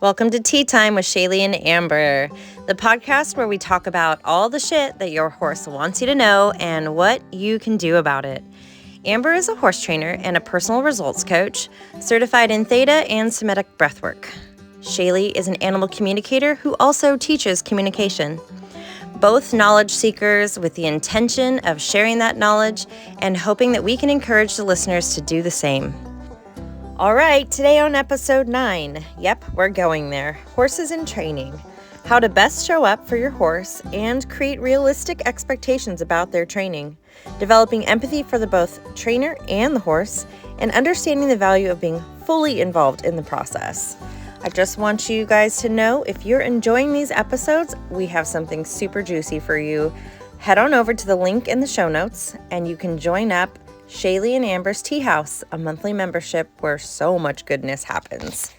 Welcome to Tea Time with Shaylee and Amber, the podcast where we talk about all the shit that your horse wants you to know and what you can do about it. Amber is a horse trainer and a personal results coach, certified in Theta and Semitic breathwork. Shaylee is an animal communicator who also teaches communication. Both knowledge seekers with the intention of sharing that knowledge and hoping that we can encourage the listeners to do the same. All right, today on episode 9. Yep, we're going there. Horses in training. How to best show up for your horse and create realistic expectations about their training. Developing empathy for the both trainer and the horse, and understanding the value of being fully involved in the process. I just want you guys to know, if you're enjoying these episodes, we have something super juicy for you. Head on over to the link in the show notes and you can join up Shaylee and Amber's Tea House, a monthly membership where so much goodness happens.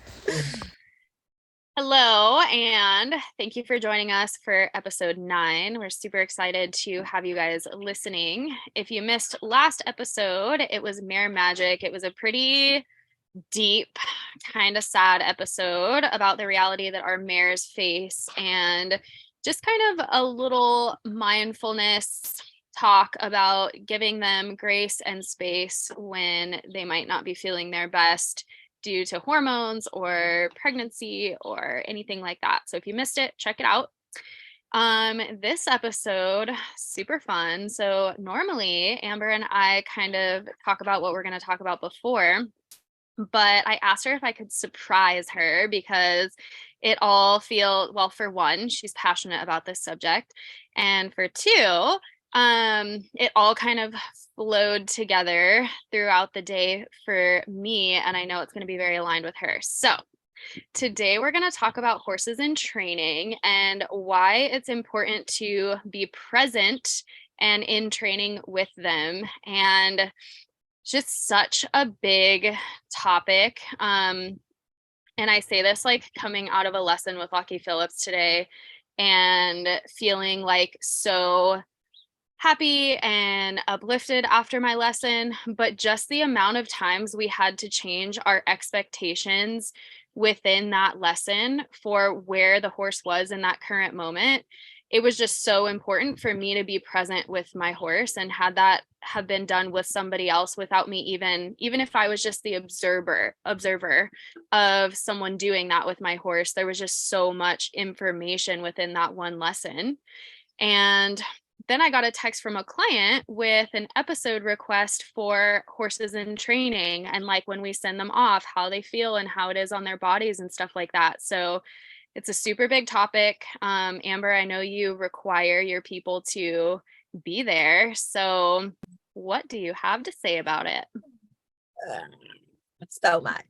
Hello, and thank you for joining us for episode 9. We're super excited to have you guys listening. If you missed last episode, it was Mare Magic. It was a pretty deep, kind of sad episode about the reality that our mares face and just kind of a little mindfulness talk about giving them grace and space when they might not be feeling their best due to hormones or pregnancy or anything like that. So if you missed it, check it out. This episode, super fun. So normally Amber and I kind of talk about what we're going to talk about before, but I asked her if I could surprise her because it all well, for one, she's passionate about this subject, and for two, it all kind of flowed together throughout the day for me, and I know it's going to be very aligned with her. So today we're going to talk about horses in training and why it's important to be present and in training with them. And just such a big topic. And I say this like coming out of a lesson with Lockie Phillips today and feeling like so happy and uplifted after my lesson, but just the amount of times we had to change our expectations within that lesson for where the horse was in that current moment. It was just so important for me to be present with my horse, and had that have been done with somebody else without me even if I was just the observer of someone doing that with my horse, there was just so much information within that one lesson. And then I got a text from a client with an episode request for horses in training, and like when we send them off, how they feel and how it is on their bodies and stuff like that. So it's a super big topic. Amber, I know you require your people to be there. So what do you have to say about it? So much.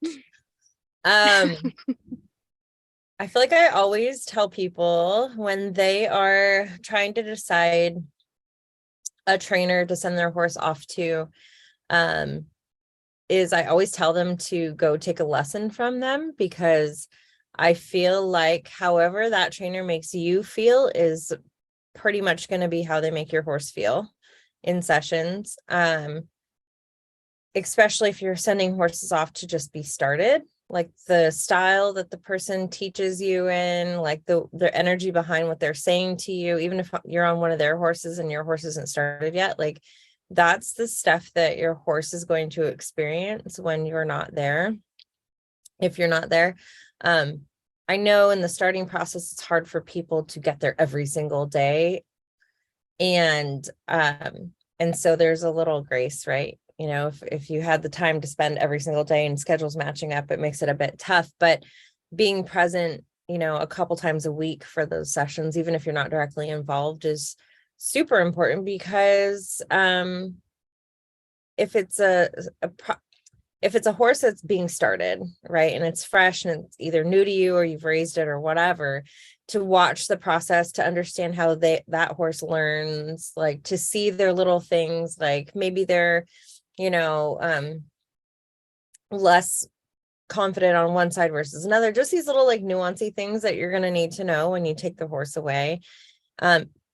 I feel like I always tell people when they are trying to decide a trainer to send their horse off to, is I always tell them to go take a lesson from them, because I feel like however that trainer makes you feel is pretty much going to be how they make your horse feel in sessions. Especially if you're sending horses off to just be started, like the style that the person teaches you in, like their energy behind what they're saying to you, even if you're on one of their horses and your horse isn't started yet, like that's the stuff that your horse is going to experience when you're not there. If you're not there, I know in the starting process, it's hard for people to get there every single day. And so there's a little grace, right? You know, if you had the time to spend every single day and schedules matching up, it makes it a bit tough, but being present, you know, a couple times a week for those sessions, even if you're not directly involved, is super important, because if it's a horse that's being started, right, and it's fresh and it's either new to you or you've raised it or whatever, to watch the process, to understand how that horse learns, like to see their little things, like maybe they're, you know, less confident on one side versus another, just these little like nuancy things that you're going to need to know when you take the horse away.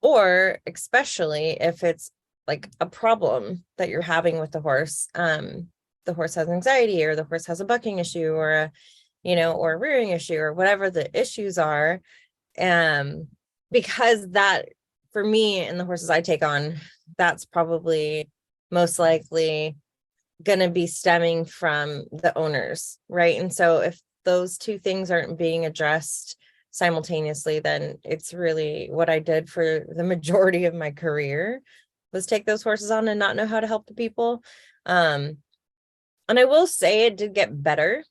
Or especially if it's like a problem that you're having with the horse has anxiety, or the horse has a bucking issue, or or rearing issue or whatever the issues are. Because that, for me and the horses I take on, that's probably most likely going to be stemming from the owners, right? And so if those two things aren't being addressed simultaneously, then it's really what I did for the majority of my career, was take those horses on and not know how to help the people. And I will say it did get better.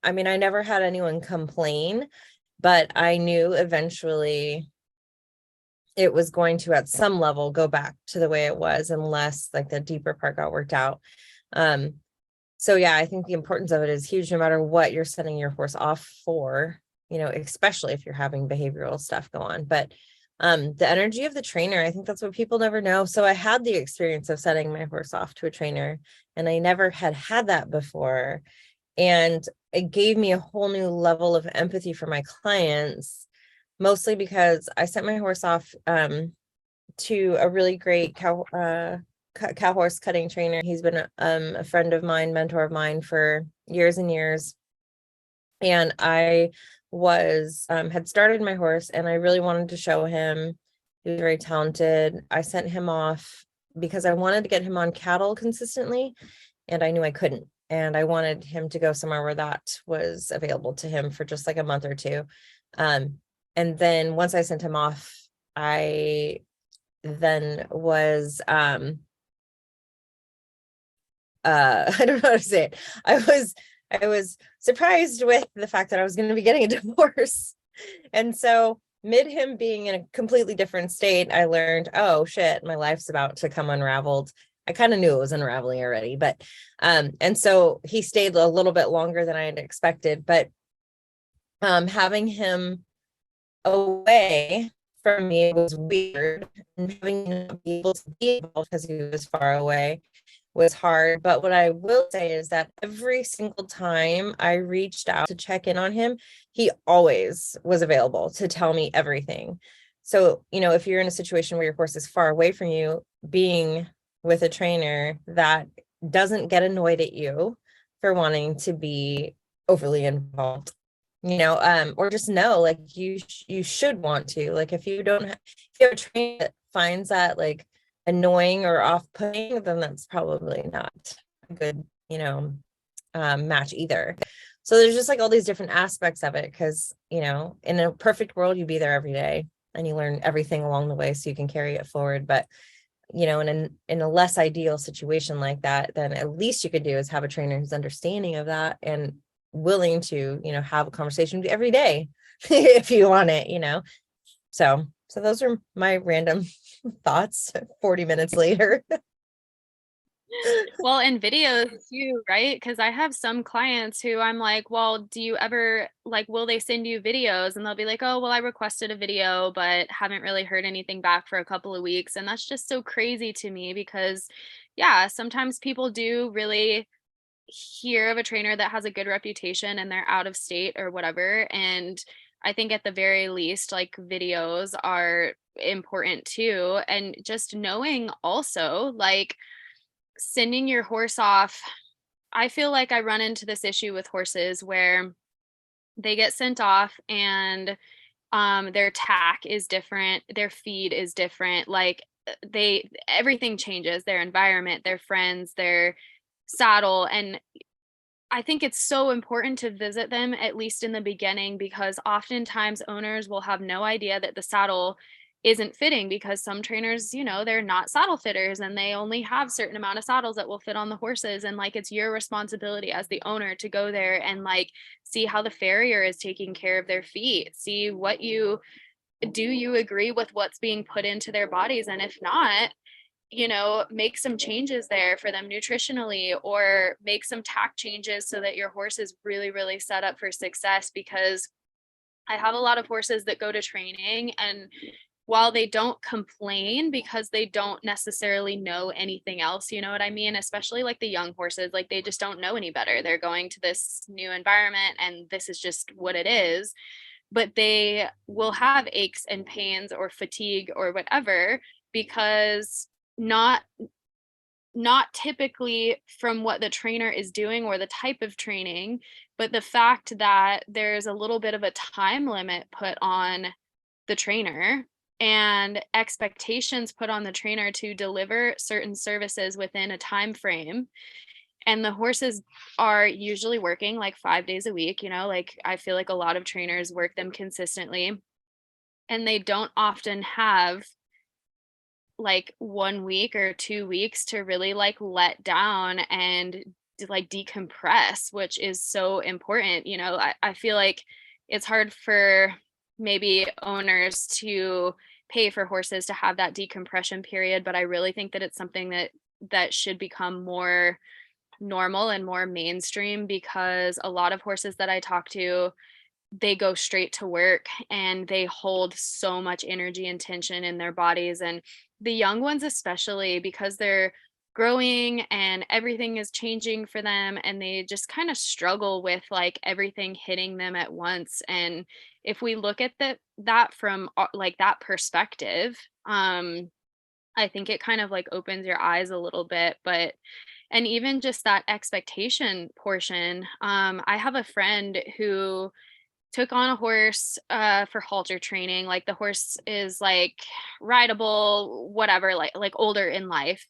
I mean, I never had anyone complain, but I knew eventually it was going to, at some level, go back to the way it was, unless like the deeper part got worked out. So yeah, I think the importance of it is huge, no matter what you're sending your horse off for, especially if you're having behavioral stuff go on. But the energy of the trainer, I think that's what people never know. So I had the experience of sending my horse off to a trainer, and I never had that before. And it gave me a whole new level of empathy for my clients, mostly because I sent my horse off to a really great cow horse cutting trainer. He's been a friend of mine, mentor of mine for years and years. And I had started my horse, and I really wanted to show him. He was very talented. I sent him off because I wanted to get him on cattle consistently, and I knew I couldn't. And I wanted him to go somewhere where that was available to him for just like a month or two. And then once I sent him off, I then was I don't know how to say it. I was surprised with the fact that I was going to be getting a divorce. And so mid him being in a completely different state, I learned, oh shit, my life's about to come unraveled. I kind of knew it was unraveling already, but and so he stayed a little bit longer than I had expected. But having him away from me was weird, and having him not be able to be involved because he was far away was hard. But what I will say is that every single time I reached out to check in on him, he always was available to tell me everything. So, if you're in a situation where your horse is far away from you, being with a trainer that doesn't get annoyed at you for wanting to be overly involved, or just know, like, you should want to, like, if you have a trainer that finds that like annoying or off-putting, then that's probably not a good, match either. So there's just like all these different aspects of it, because, in a perfect world, you'd be there every day and you learn everything along the way so you can carry it forward. But, in a less ideal situation like that, then at least you could do is have a trainer who's understanding of that and willing to, have a conversation with you every day if you want it, So those are my random thoughts 40 minutes later. Well, in videos too, right? Because I have some clients who I'm like, well, do you ever will they send you videos? And they'll be like, oh, well, I requested a video, but haven't really heard anything back for a couple of weeks. And that's just so crazy to me because, yeah, sometimes people do really hear of a trainer that has a good reputation and they're out of state or whatever. And I think at the very least, like, videos are important too. And just knowing also, like, sending your horse off. I feel like I run into this issue with horses where they get sent off and their tack is different, their feed is different, like, everything changes, their environment, their friends, their saddle. And I think it's so important to visit them at least in the beginning, because oftentimes owners will have no idea that the saddle isn't fitting, because some trainers, they're not saddle fitters and they only have certain amount of saddles that will fit on the horses. And like, it's your responsibility as the owner to go there and like see how the farrier is taking care of their feet, see do you agree with what's being put into their bodies? And if not, make some changes there for them nutritionally, or make some tack changes so that your horse is really, really set up for success. Because I have a lot of horses that go to training, and while they don't complain because they don't necessarily know anything else, you know what I mean? Especially like the young horses, like, they just don't know any better. They're going to this new environment and this is just what it is. But they will have aches and pains or fatigue or whatever, because not not typically from what the trainer is doing or the type of training, but the fact that there's a little bit of a time limit put on the trainer and expectations put on the trainer to deliver certain services within a time frame. And the horses are usually working like 5 days a week, like I feel like a lot of trainers work them consistently, and they don't often have like 1 week or 2 weeks to really like let down and like decompress, which is so important. I feel like it's hard for maybe owners to pay for horses to have that decompression period, but I really think that it's something that should become more normal and more mainstream, because a lot of horses that I talk to, they go straight to work and they hold so much energy and tension in their bodies. And the young ones, especially, because they're growing and everything is changing for them, and they just kind of struggle with like everything hitting them at once. And if we look at that from like that perspective, I think it kind of like opens your eyes a little bit. But and even just that expectation portion, I have a friend who took on a horse for halter training. Like the horse is like rideable, whatever, like older in life.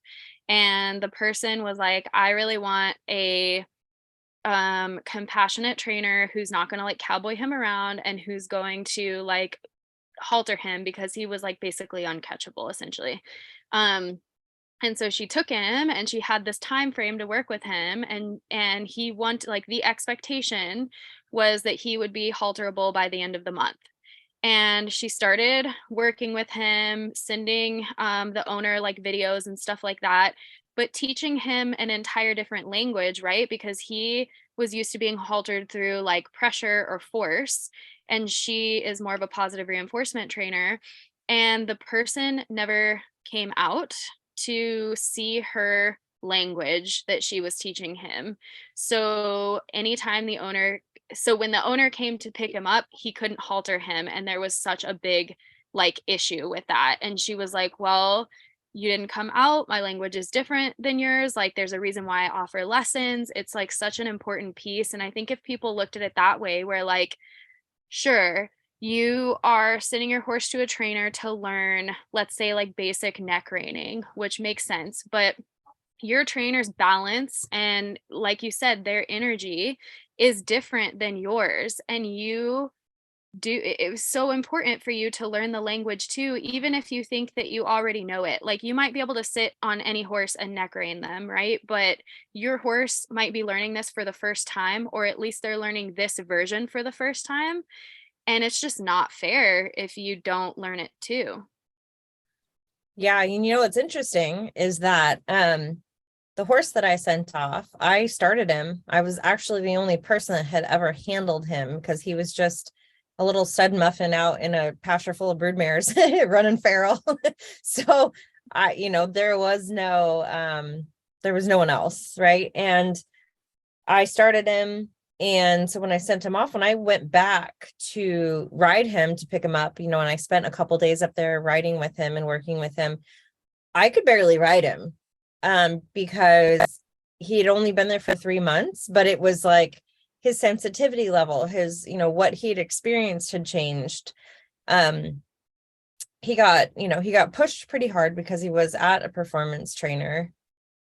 And the person was like, I really want a compassionate trainer who's not going to like cowboy him around and who's going to like halter him, because he was like basically uncatchable essentially. Um and so she took him and she had this time frame to work with him, and he wanted, like, the expectation was that he would be halterable by the end of the month. And she started working with him, sending the owner like videos and stuff like that, but teaching him an entire different language, right? Because he was used to being haltered through like pressure or force, and she is more of a positive reinforcement trainer. And the person never came out to see her language that she was teaching him. So anytime the owner so when the owner came to pick him up, he couldn't halter him, and there was such a big like issue with that. And she was like, well, you didn't come out, my language is different than yours, like there's a reason why I offer lessons. It's like such an important piece. And I think if people looked at it that way, where like, sure, you are sending your horse to a trainer to learn, let's say, like basic neck reining, which makes sense, but your trainer's balance and, like you said, their energy is different than yours. And it was so important for you to learn the language too, even if you think that you already know it. Like you might be able to sit on any horse and neck rein them, right? But your horse might be learning this for the first time, or at least they're learning this version for the first time. And it's just not fair if you don't learn it too. Yeah, what's interesting is that the horse that I sent off, I started him. I was actually the only person that had ever handled him, because he was just a little stud muffin out in a pasture full of brood mares running feral. So there was no one else, right? And I started him. And so when I sent him off, when I went back to ride him to pick him up, and I spent a couple days up there riding with him and working with him, I could barely ride him because he had only been there for 3 months, but it was like his sensitivity level, his, what he'd experienced had changed. He got pushed pretty hard because he was at a performance trainer.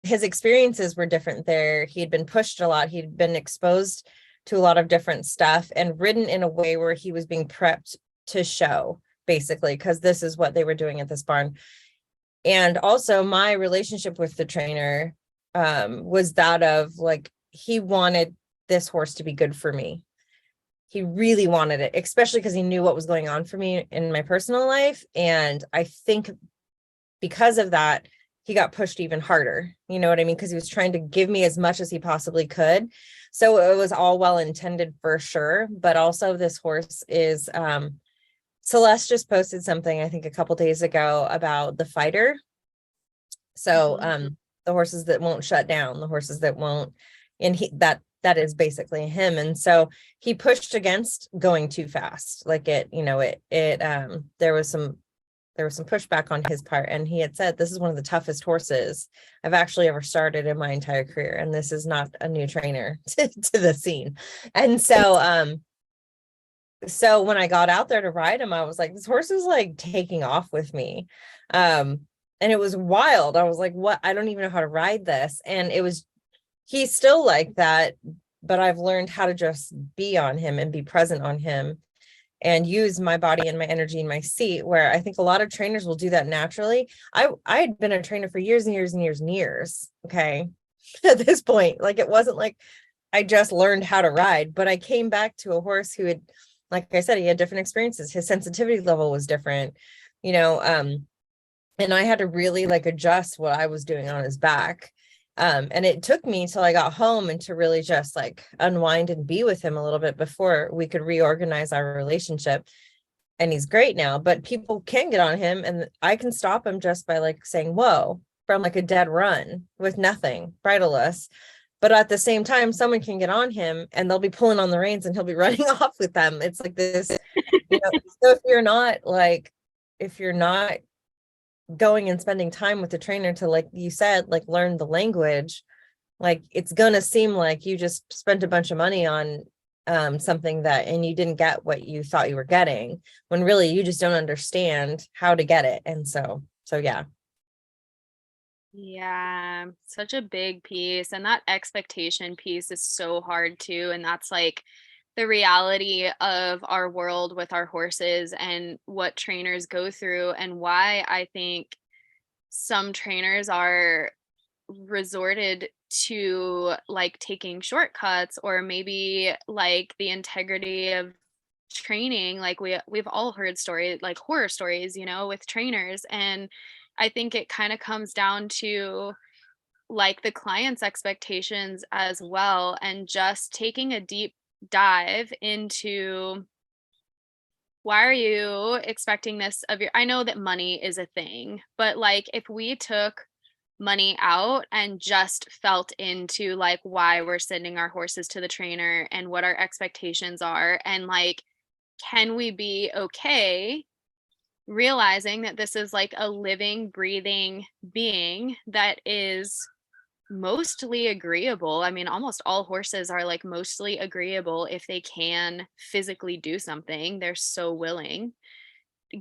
His experiences were different there. He'd been pushed a lot. He'd been exposed to a lot of different stuff and ridden in a way where he was being prepped to show, basically, because this is what they were doing at this barn. And also my relationship with the trainer was that of like, he wanted this horse to be good for me. He really wanted it, especially because he knew what was going on for me in my personal life. And I think because of that, he got pushed even harder. You know what I mean? Because he was trying to give me as much as he possibly could. So it was all well intended for sure. But also this horse is, Celeste just posted something, I think a couple days ago, about the fighter. So the horses that won't shut down, the horses that won't, and that is basically him. And so he pushed against going too fast. Like there was some there was some pushback on his part, and he had said, this is one of the toughest horses I've actually ever started in my entire career. And this is not a new trainer to the scene. And so when I got out there to ride him, I was like, this horse is like taking off with me. And it was wild. I was like, what? I don't even know how to ride this. And he's still like that, but I've learned how to just be on him and be present on him and use my body and my energy in my seat, where I think a lot of trainers will do that naturally. I had been a trainer for years and years and years and years. Okay. At this point, like, it wasn't like I just learned how to ride, but I came back to a horse who had, like I said, he had different experiences. His sensitivity level was different, and I had to really like adjust what I was doing on his back. And it took me till I got home and to really just like unwind and be with him a little bit before we could reorganize our relationship. And he's great now, but people can get on him, and I can stop him just by like saying, whoa, from like a dead run with nothing, bridleless. But at the same time, someone can get on him and they'll be pulling on the reins and he'll be running off with them. It's like this, so if you're not going and spending time with the trainer to, like you said, like learn the language, like it's gonna seem like you just spent a bunch of money on something that, and you didn't get what you thought you were getting, when really you just don't understand how to get it. And so yeah. Yeah, such a big piece. And that expectation piece is so hard too. And that's like the reality of our world with our horses and what trainers go through, and why I think some trainers are resorted to like taking shortcuts, or maybe like the integrity of training. Like we've all heard stories, like horror stories, with trainers. And I think it kind of comes down to like the client's expectations as well, and just taking a deep dive into, why are you expecting this of your, I know that money is a thing, but like if we took money out and just felt into like why we're sending our horses to the trainer and what our expectations are, and like, can we be okay realizing that this is like a living, breathing being that is mostly agreeable. I mean, almost all horses are like mostly agreeable if they can physically do something. They're so willing.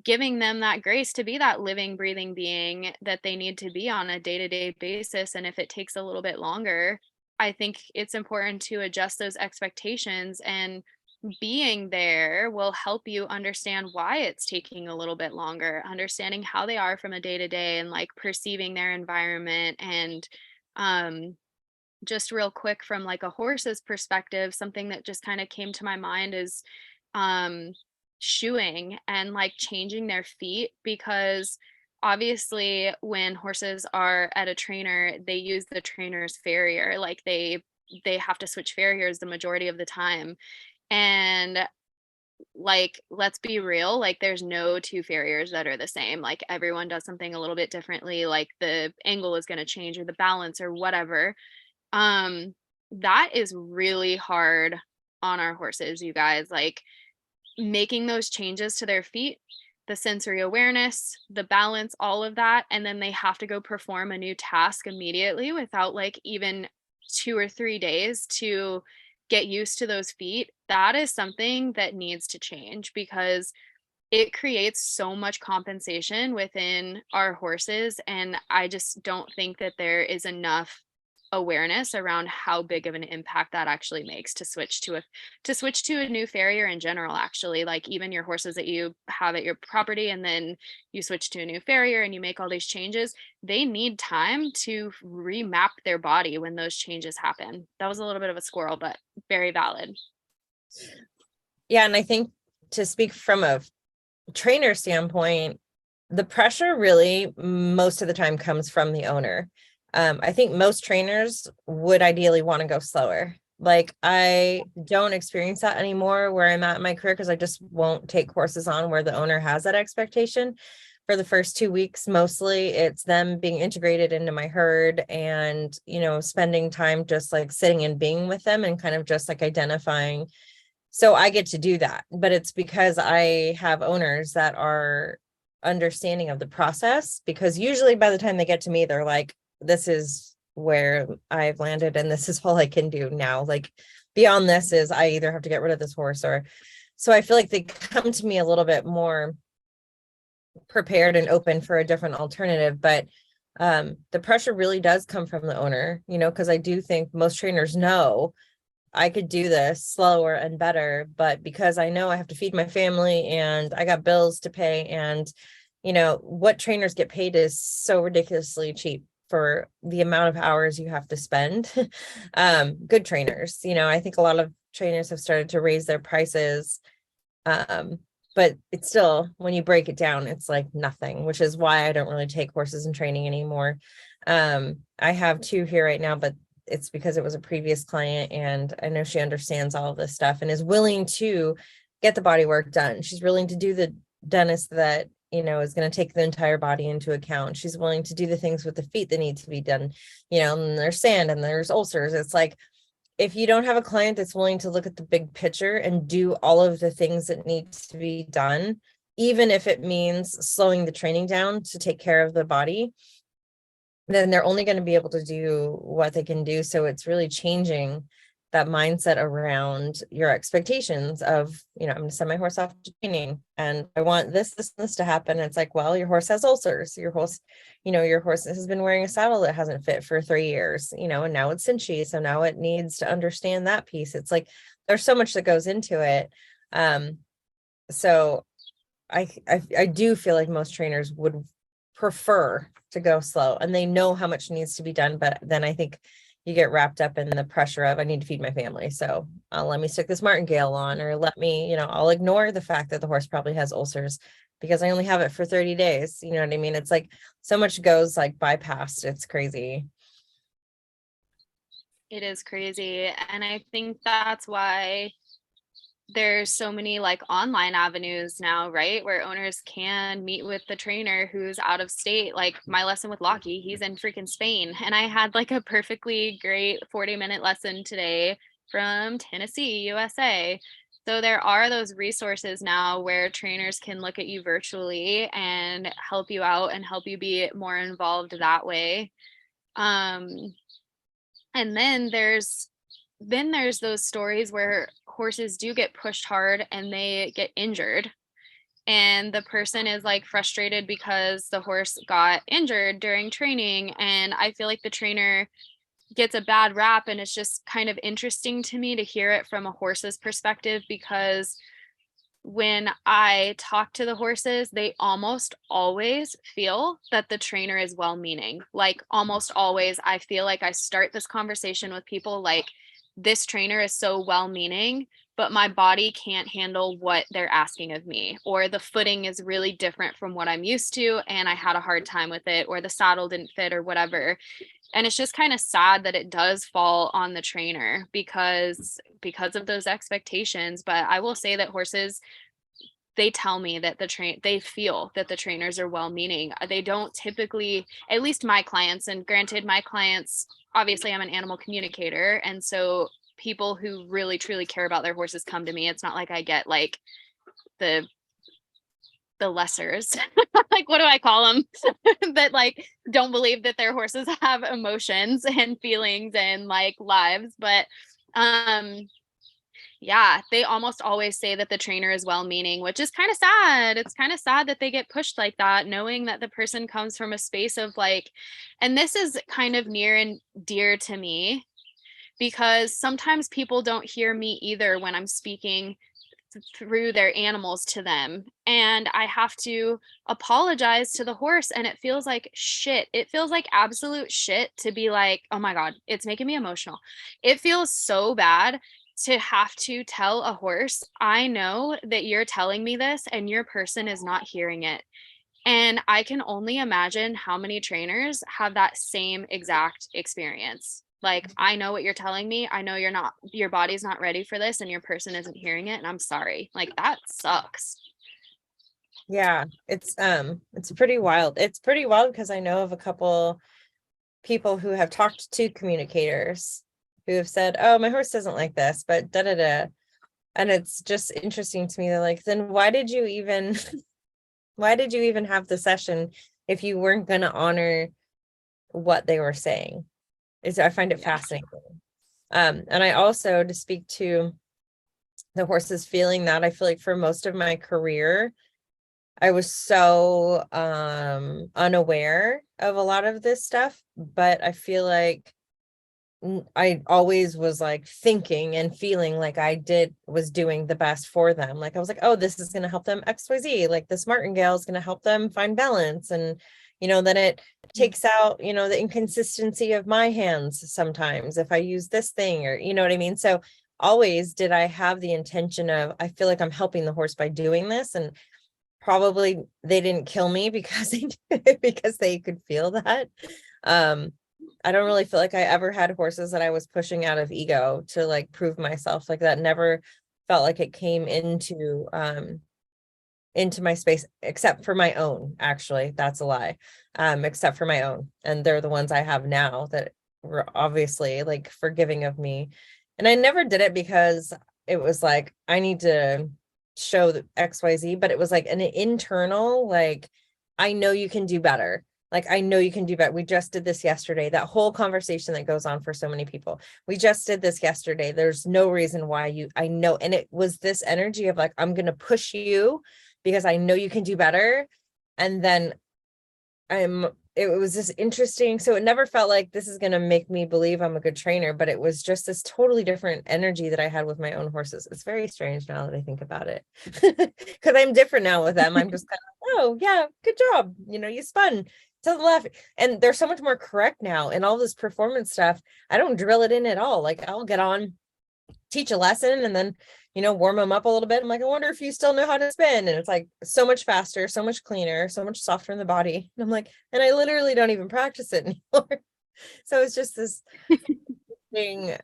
Giving them that grace to be that living, breathing being that they need to be on a day to day basis. And if it takes a little bit longer, I think it's important to adjust those expectations, and being there will help you understand why it's taking a little bit longer, understanding how they are from a day to day, and like perceiving their environment. And um just real quick, from like a horse's perspective, something that just kind of came to my mind is um shoeing and like changing their feet, because obviously when horses are at a trainer, they use the trainer's farrier. Like they have to switch farriers the majority of the time. And like, let's be real, like there's no two farriers that are the same. Like everyone does something a little bit differently, like the angle is going to change, or the balance, or whatever. um that is really hard on our horses, you guys. Like making those changes to their feet, the sensory awareness, the balance, all of that, and then they have to go perform a new task immediately without like even 2 or 3 days to get used to those feet. That is something that needs to change, because it creates so much compensation within our horses, and I just don't think that there is enough awareness around how big of an impact that actually makes to switch to a new farrier in general. Actually, like even your horses that you have at your property, and then you switch to a new farrier and you make all these changes, they need time to remap their body when those changes happen. That was a little bit of a squirrel, but very valid. Yeah. And I think, to speak from a trainer standpoint, the pressure really most of the time comes from the owner. I think most trainers would ideally want to go slower. Like I don't experience that anymore where I'm at in my career, because I just won't take courses on where the owner has that expectation. For the first 2 weeks, mostly it's them being integrated into my herd, and, spending time just like sitting and being with them and kind of just like identifying. So I get to do that, but it's because I have owners that are understanding of the process, because usually by the time they get to me, they're like, this is where I've landed and this is all I can do now. Like beyond this is I either have to get rid of this horse or, so I feel like they come to me a little bit more prepared and open for a different alternative. But the pressure really does come from the owner, because I do think most trainers know I could do this slower and better, but because I know I have to feed my family and I got bills to pay, and what trainers get paid is so ridiculously cheap for the amount of hours you have to spend. Good trainers, I think a lot of trainers have started to raise their prices. But it's still, when you break it down, it's like nothing, which is why I don't really take horses in training anymore. I have 2 here right now, but it's because it was a previous client and I know she understands all of this stuff and is willing to get the body work done. She's willing to do the dentist that, is going to take the entire body into account. She's willing to do the things with the feet that need to be done, and there's sand and there's ulcers. It's like, if you don't have a client that's willing to look at the big picture and do all of the things that need to be done, even if it means slowing the training down to take care of the body, then they're only going to be able to do what they can do. So it's really changing that mindset around your expectations of, I'm going to send my horse off to training and I want this to happen. And it's like, well, your horse has ulcers. Your horse has been wearing a saddle that hasn't fit for 3 years, and now it's cinchy. So now it needs to understand that piece. It's like, there's so much that goes into it. So I do feel like most trainers would prefer to go slow and they know how much needs to be done. But then I think you get wrapped up in the pressure of, I need to feed my family. So let me stick this martingale on, or let me, I'll ignore the fact that the horse probably has ulcers because I only have it for 30 days. You know what I mean? It's like so much goes like bypassed. It's crazy. It is crazy. And I think that's why there's so many like online avenues now, right? Where owners can meet with the trainer who's out of state. Like my lesson with Lockie, he's in freaking Spain. And I had like a perfectly great 40-minute lesson today from Tennessee, USA. So there are those resources now where trainers can look at you virtually and help you out and help you be more involved that way. And then there's those stories where horses do get pushed hard and they get injured, and the person is like frustrated because the horse got injured during training. And I feel like the trainer gets a bad rap, and it's just kind of interesting to me to hear it from a horse's perspective, because when I talk to the horses, they almost always feel that the trainer is well-meaning. Like almost always, I feel like I start this conversation with people like, this trainer is so well-meaning, but my body can't handle what they're asking of me, or the footing is really different from what I'm used to and I had a hard time with it, or the saddle didn't fit or whatever. And it's just kind of sad that it does fall on the trainer because of those expectations. But I will say that horses, they tell me that they feel that the trainers are well-meaning. They don't typically, at least my clients, and granted my clients, obviously I'm an animal communicator, and so people who really truly care about their horses come to me. It's not like I get like the lessers, like what do I call them, that like don't believe that their horses have emotions and feelings and like lives. But yeah, they almost always say that the trainer is well-meaning, which is kind of sad. It's kind of sad that they get pushed like that, knowing that the person comes from a space of like, and this is kind of near and dear to me, because sometimes people don't hear me either when I'm speaking through their animals to them, and I have to apologize to the horse, and it feels like shit. It feels like absolute shit to be like, oh my god, it's making me emotional. It feels so bad to have to tell a horse, I know that you're telling me this and your person is not hearing it. And I can only imagine how many trainers have that same exact experience. Like, I know what you're telling me. I know your body's not ready for this and your person isn't hearing it. And I'm sorry. Like, that sucks. Yeah, it's pretty wild. It's pretty wild because I know of a couple people who have talked to communicators who have said, oh, my horse doesn't like this, but da da da. And it's just interesting to me. They're like, then why did you even Why did you even have the session if you weren't going to honor what they were saying? I find it fascinating. And I also, to speak to the horses feeling that, I feel like for most of my career, I was so unaware of a lot of this stuff, but I feel like I always was like thinking and feeling like was doing the best for them. Like I was like, oh, this is going to help them XYZ. Like this martingale is going to help them find balance. And, then it takes out, the inconsistency of my hands sometimes if I use this thing, or, you know what I mean? So always did I have the intention of, I feel like I'm helping the horse by doing this. And probably they didn't kill me because because they could feel that. I don't really feel like I ever had horses that I was pushing out of ego to like prove myself. Like that never felt like it came into my space, except for my own. Actually, that's a lie. Except for my own. And they're the ones I have now that were obviously like forgiving of me. And I never did it because it was like, I need to show the XYZ, but it was like an internal, like, I know you can do better. Like, I know you can do better. We just did this yesterday. That whole conversation that goes on for so many people. We just did this yesterday. There's no reason why I know. And it was this energy of like, I'm going to push you because I know you can do better. And then it was just interesting. So it never felt like this is going to make me believe I'm a good trainer, but it was just this totally different energy that I had with my own horses. It's very strange now that I think about it, because I'm different now with them. I'm just kind of, oh yeah, good job. You spun to the left, and they're so much more correct now. And all this performance stuff, I don't drill it in at all. Like I'll get on, teach a lesson, and then warm them up a little bit. I'm like, I wonder if you still know how to spin. And it's like so much faster, so much cleaner, so much softer in the body. And I'm like, and I literally don't even practice it anymore. So it's just this thing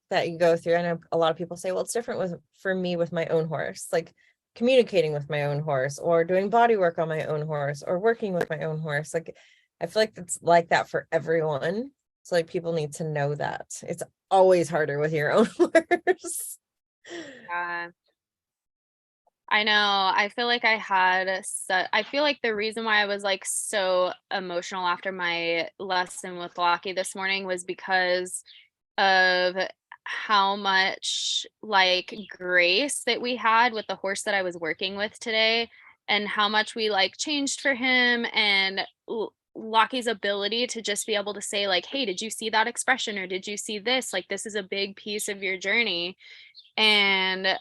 that you go through. I know a lot of people say, well, it's different for me with my own horse, like communicating with my own horse, or doing body work on my own horse, or working with my own horse. Like I feel like it's like that for everyone. So like people need to know that it's always harder with your own horse. Yeah. I know. I feel like I feel like the reason why I was like so emotional after my lesson with Lockie this morning was because of how much like grace that we had with the horse that I was working with today, and how much we like changed for him, and Lockie's ability to just be able to say like, hey, did you see that expression, or did you see this? Like, this is a big piece of your journey. And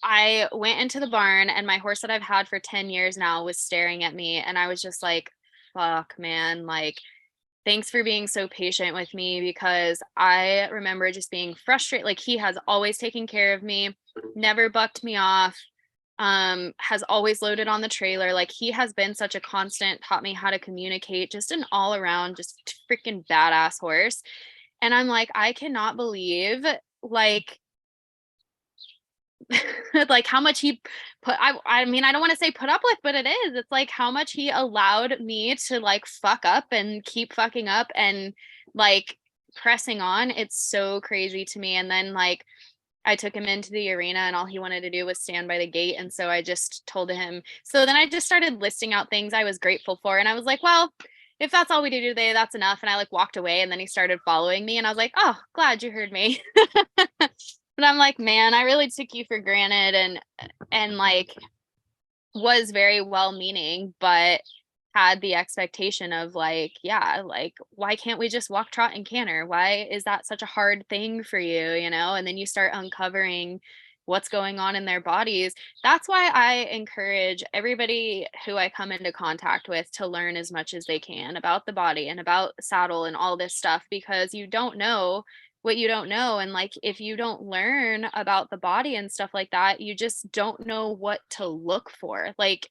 I went into the barn, and my horse that I've had for 10 years now was staring at me, and I was just like, fuck, man, like, thanks for being so patient with me, because I remember just being frustrated. Like, he has always taken care of me, never bucked me off, has always loaded on the trailer. Like, he has been such a constant, taught me how to communicate, just an all around, just freaking badass horse. And I'm like, I cannot believe like like how much he put I mean, I don't want to say put up with, but it is. It's like how much he allowed me to like fuck up and keep fucking up and like pressing on. It's so crazy to me. And then like I took him into the arena, and all he wanted to do was stand by the gate. And so I just told him. So then I just started listing out things I was grateful for. And I was like, well, if that's all we do today, that's enough. And I like walked away, and then he started following me, and I was like, oh, glad you heard me. But I'm like, man, I really took you for granted, and like was very well meaning, but had the expectation of like, yeah, like, why can't we just walk, trot, and canter? Why is that such a hard thing for you, And then you start uncovering what's going on in their bodies. That's why I encourage everybody who I come into contact with to learn as much as they can about the body and about saddle and all this stuff, because you don't know what you don't know. And like, if you don't learn about the body and stuff like that, you just don't know what to look for. Like,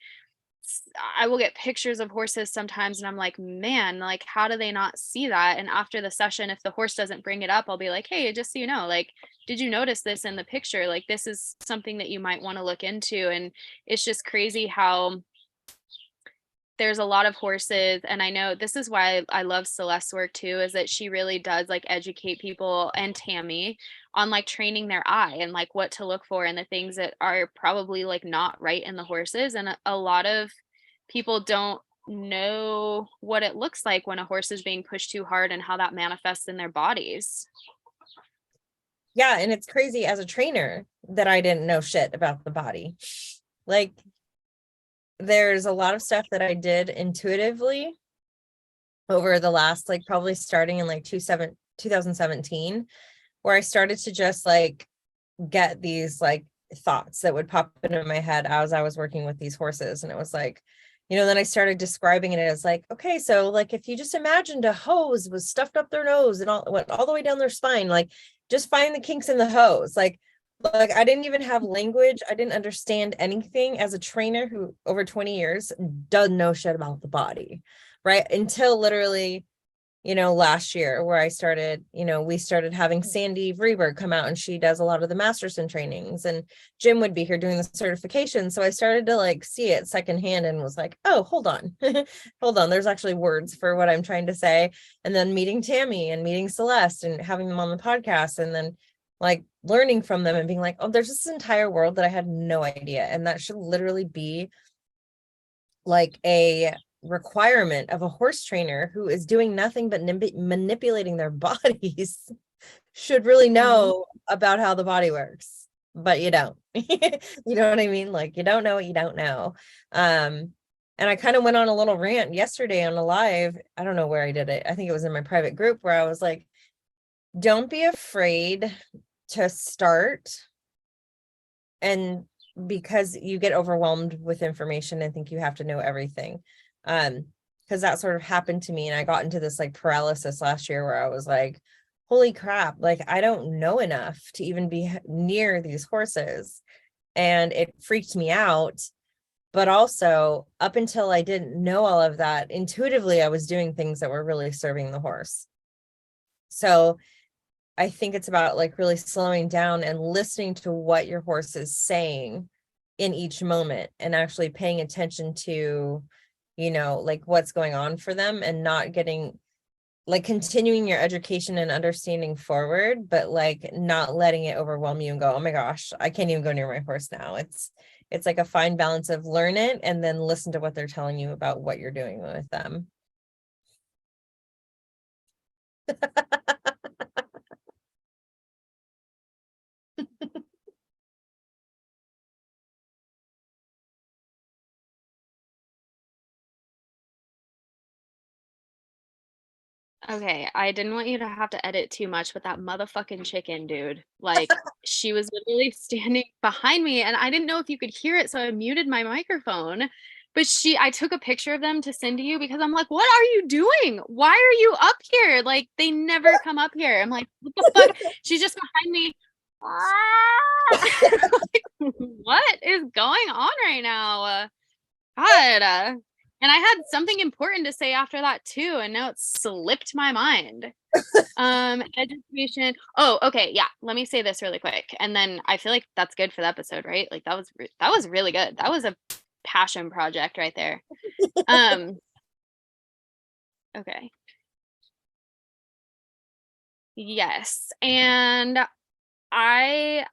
I will get pictures of horses sometimes, and I'm like, man, like, how do they not see that? And after the session, if the horse doesn't bring it up, I'll be like, hey, just so you know, like, did you notice this in the picture? Like, this is something that you might want to look into. And it's just crazy how there's a lot of horses, and I know this is why I love Celeste's work too, is that she really does like educate people, and Tammy on like training their eye and like what to look for and the things that are probably like not right in the horses. And a lot of people don't know what it looks like when a horse is being pushed too hard and how that manifests in their bodies. Yeah, and it's crazy as a trainer that I didn't know shit about the body. Like, there's a lot of stuff that I did intuitively over the last, like, probably starting in like 2017, where I started to just like get these like thoughts that would pop into my head as I was working with these horses. And it was like, then I started describing it as like, okay, so like if you just imagined a hose was stuffed up their nose and all went all the way down their spine, like just find the kinks in the hose. Like I didn't even have language. I didn't understand anything as a trainer who over 20 years doesn't know shit about the body, right? Until literally, last year where I started, we started having Sandy Vreeberg come out, and she does a lot of the Masterson trainings, and Jim would be here doing the certification. So I started to like see it secondhand and was like, oh, hold on, hold on. There's actually words for what I'm trying to say. And then meeting Tammy and meeting Celeste and having them on the podcast, and then like learning from them and being like, oh, there's this entire world that I had no idea. And that should literally be like a requirement of a horse trainer who is doing nothing but manipulating their bodies should really know about how the body works, but you don't. You know what I mean? Like, you don't know what you don't know. And I kind of went on a little rant yesterday on a live. I don't know where I did it. I think it was in my private group, where I was like, don't be afraid to start, and because you get overwhelmed with information and think you have to know everything. Because that sort of happened to me, and I got into this like paralysis last year where I was like, holy crap, like I don't know enough to even be near these horses. And it freaked me out. But also, up until I didn't know all of that, intuitively I was doing things that were really serving the horse. So I think it's about like really slowing down and listening to what your horse is saying in each moment, and actually paying attention to, like what's going on for them, and not getting like continuing your education and understanding forward, but like not letting it overwhelm you and go, oh my gosh, I can't even go near my horse now. It's like a fine balance of learn it and then listen to what they're telling you about what you're doing with them. Okay, I didn't want you to have to edit too much, but that motherfucking chicken, dude, like, she was literally standing behind me, and I didn't know if you could hear it, so I muted my microphone, but I took a picture of them to send to you because I'm like, "What are you doing? Why are you up here?" Like, they never come up here. I'm like, "What the fuck?" She's just behind me. Like, what is going on right now? God. And I had something important to say after that too, and now it slipped my mind. Education. Oh, okay, yeah. Let me say this really quick, and then I feel like that's good for the episode, right? Like that was really good. That was a passion project right there. Okay. Yes, and I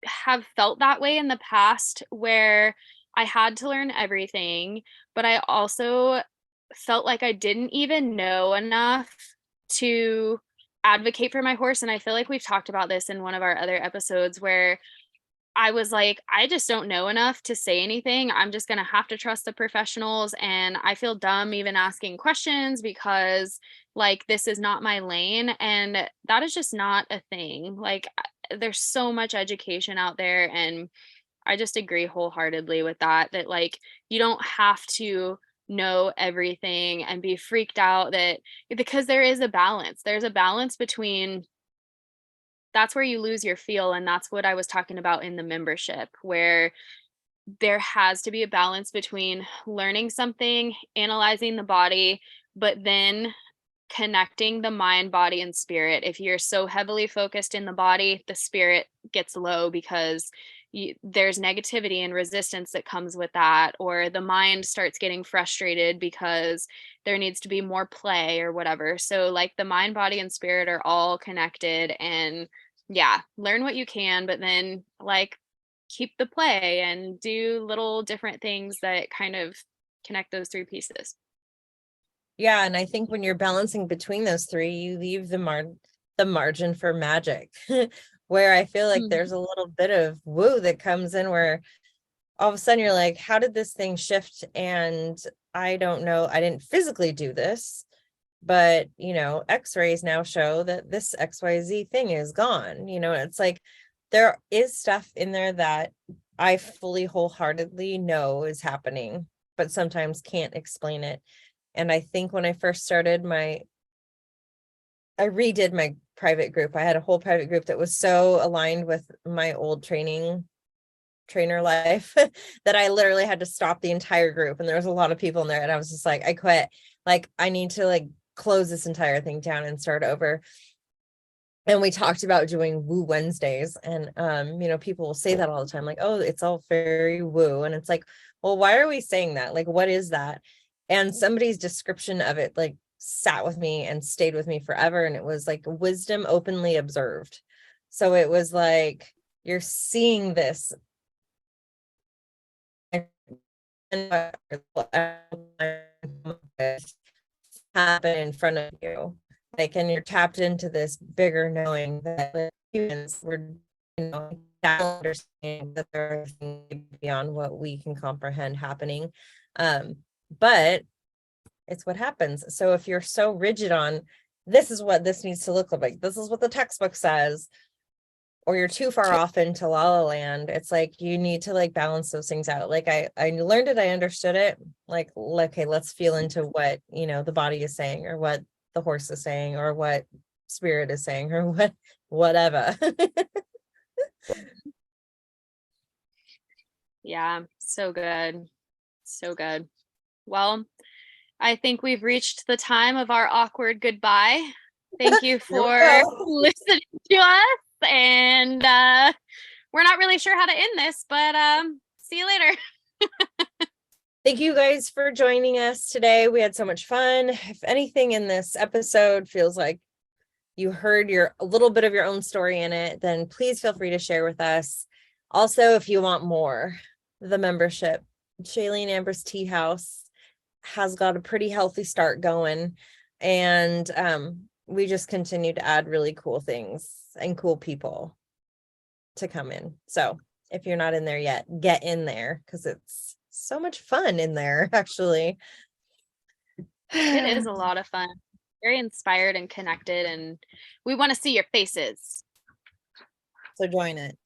have felt that way in the past where I had to learn everything, but I also felt like I didn't even know enough to advocate for my horse. And I feel like we've talked about this in one of our other episodes where I was like, I just don't know enough to say anything. I'm just going to have to trust the professionals. And I feel dumb even asking questions because, like, this is not my lane. And that is just not a thing. Like, there's so much education out there. And I just agree wholeheartedly with that, that, like, you don't have to know everything and be freaked out that because there is a balance. There's a balance between that's where you lose your feel, and that's what I was talking about in the membership, where there has to be a balance between learning something, analyzing the body, but then connecting the mind, body, and spirit. If you're so heavily focused in the body, the spirit gets low because there's negativity and resistance that comes with that, or the mind starts getting frustrated because there needs to be more play or whatever. So, like, the mind, body, and spirit are all connected, and yeah, learn what you can, but then like keep the play and do little different things that kind of connect those three pieces. Yeah, and I think when you're balancing between those three, you leave the margin for magic, where I feel like there's a little bit of woo that comes in where all of a sudden you're like, how did this thing shift? And I don't know, I didn't physically do this, but x-rays now show that this XYZ thing is gone. It's like there is stuff in there that I fully wholeheartedly know is happening, but sometimes can't explain it. And I think when I first started I redid my private group. I had a whole private group that was so aligned with my old trainer life that I literally had to stop the entire group. And there was a lot of people in there, and I was just like, I quit. Like, I need to like close this entire thing down and start over. And we talked about doing Woo Wednesdays, and people will say that all the time, like, oh, it's all very woo. And it's like, well, why are we saying that? Like, what is that? And somebody's description of it like sat with me and stayed with me forever. And it was like wisdom openly observed. So it was like, you're seeing this happen in front of you, like, and you're tapped into this bigger knowing that humans were understanding that there are things beyond what we can comprehend happening. But it's what happens. So if you're so rigid on this is what this needs to look like, this is what the textbook says, or you're too far off into La La Land, it's like you need to like balance those things out. Like I learned it, I understood it. Like, okay, let's feel into what the body is saying, or what the horse is saying, or what spirit is saying, or whatever. Yeah, so good. So good. Well, I think we've reached the time of our awkward goodbye. Thank you for listening to us. And we're not really sure how to end this, but see you later. Thank you guys for joining us today. We had so much fun. If anything in this episode feels like you heard a little bit of your own story in it, then please feel free to share with us. Also, if you want more, the membership, Shailene Amber's Tea House, has got a pretty healthy start going. And we just continue to add really cool things and cool people to come in. So if you're not in there yet, get in there, because it's so much fun in there, actually. It is a lot of fun. Very inspired and connected, and we want to see your faces. So join it.